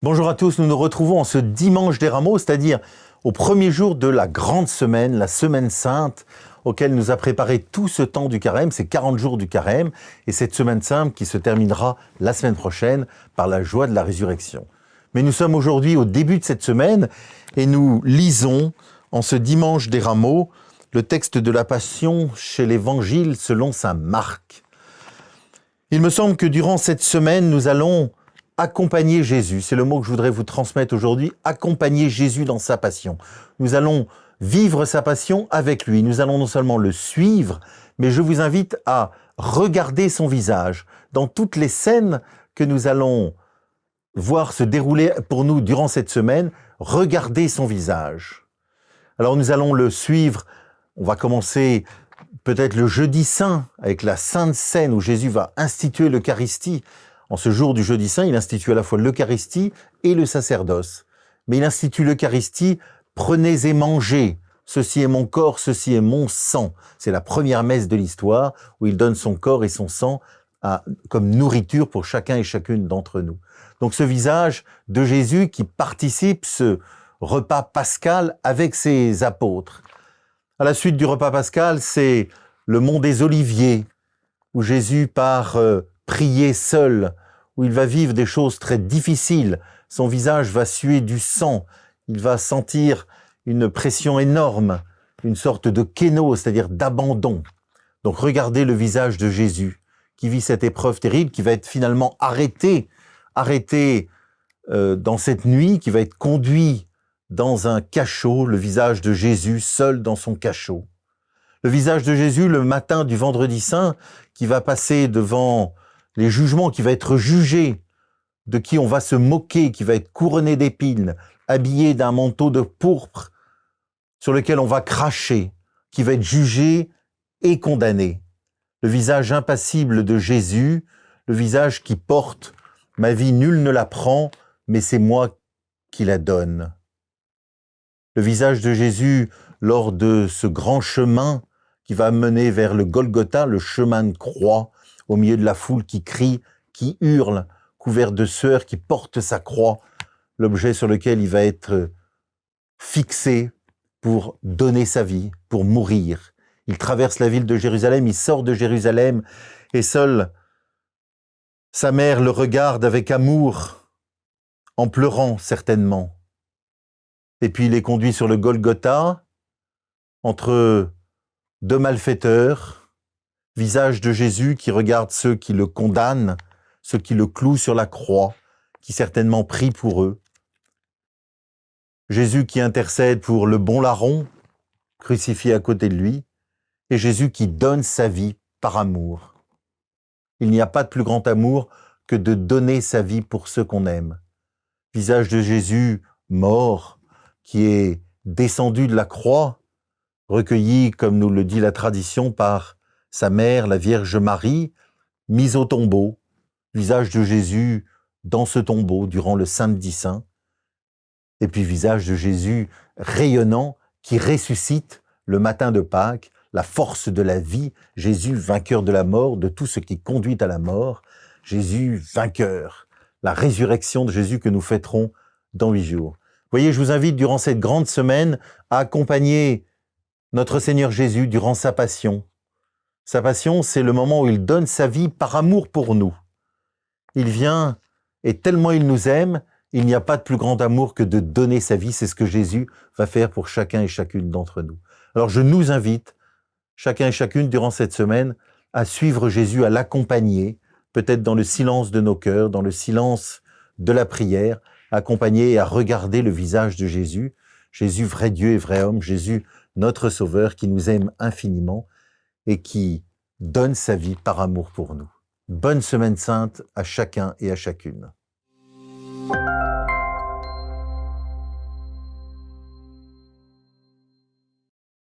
Bonjour à tous, nous nous retrouvons en ce dimanche des Rameaux, c'est-à-dire au premier jour de la grande semaine, la semaine sainte, auquel nous a préparé tout ce temps du carême, ces 40 jours du carême, et cette semaine sainte qui se terminera la semaine prochaine par la joie de la résurrection. Mais nous sommes aujourd'hui au début de cette semaine et nous lisons en ce dimanche des Rameaux le texte de la Passion chez l'Évangile selon saint Marc. Il me semble que durant cette semaine, nous allons accompagner Jésus. C'est le mot que je voudrais vous transmettre aujourd'hui. Accompagner Jésus dans sa passion. Nous allons vivre sa passion avec lui. Nous allons non seulement le suivre, mais je vous invite à regarder son visage. Dans toutes les scènes que nous allons voir se dérouler pour nous durant cette semaine, regardez son visage. Alors nous allons le suivre. On va commencer peut-être le jeudi saint, avec la Sainte Seine, où Jésus va instituer l'Eucharistie. En ce jour du jeudi saint, il institue à la fois l'Eucharistie et le sacerdoce. Mais il institue l'Eucharistie, prenez et mangez. Ceci est mon corps, ceci est mon sang. C'est la première messe de l'histoire, où il donne son corps et son sang comme nourriture pour chacun et chacune d'entre nous. Donc ce visage de Jésus qui participe ce repas pascal avec ses apôtres. À la suite du repas pascal, c'est le mont des Oliviers, où Jésus part prier seul, où il va vivre des choses très difficiles. Son visage va suer du sang, il va sentir une pression énorme, une sorte de kénos, c'est-à-dire d'abandon. Donc regardez le visage de Jésus, qui vit cette épreuve terrible, qui va être finalement arrêté dans cette nuit, qui va être conduit dans un cachot, le visage de Jésus seul dans son cachot. Le visage de Jésus le matin du vendredi saint, qui va passer devant les jugements, qui va être jugé, de qui on va se moquer, qui va être couronné d'épines, habillé d'un manteau de pourpre, sur lequel on va cracher, qui va être jugé et condamné. Le visage impassible de Jésus, le visage qui porte « Ma vie, nul ne la prend, mais c'est moi qui la donne ». Le visage de Jésus lors de ce grand chemin qui va mener vers le Golgotha, le chemin de croix, au milieu de la foule qui crie, qui hurle, couvert de sueur, qui porte sa croix, l'objet sur lequel il va être fixé pour donner sa vie, pour mourir. Il traverse la ville de Jérusalem, il sort de Jérusalem, et seule sa mère le regarde avec amour, en pleurant certainement. Et puis il est conduit sur le Golgotha, entre deux malfaiteurs, visage de Jésus qui regarde ceux qui le condamnent, ceux qui le clouent sur la croix, qui certainement prient pour eux. Jésus qui intercède pour le bon larron, crucifié à côté de lui, et Jésus qui donne sa vie par amour. Il n'y a pas de plus grand amour que de donner sa vie pour ceux qu'on aime. Visage de Jésus mort, qui est descendu de la croix, recueilli, comme nous le dit la tradition, par sa mère, la Vierge Marie, mise au tombeau, visage de Jésus dans ce tombeau durant le samedi saint, et puis visage de Jésus rayonnant qui ressuscite le matin de Pâques, la force de la vie, Jésus vainqueur de la mort, de tout ce qui conduit à la mort, Jésus vainqueur, la résurrection de Jésus que nous fêterons dans 8 jours. Vous voyez, je vous invite durant cette grande semaine à accompagner notre Seigneur Jésus durant sa passion. Sa passion, c'est le moment où il donne sa vie par amour pour nous. Il vient et tellement il nous aime, il n'y a pas de plus grand amour que de donner sa vie. C'est ce que Jésus va faire pour chacun et chacune d'entre nous. Alors je nous invite, chacun et chacune durant cette semaine, à suivre Jésus, à l'accompagner, peut-être dans le silence de nos cœurs, dans le silence de la prière, accompagner et à regarder le visage de Jésus, Jésus vrai Dieu et vrai homme, Jésus notre Sauveur qui nous aime infiniment et qui donne sa vie par amour pour nous. Bonne semaine sainte à chacun et à chacune.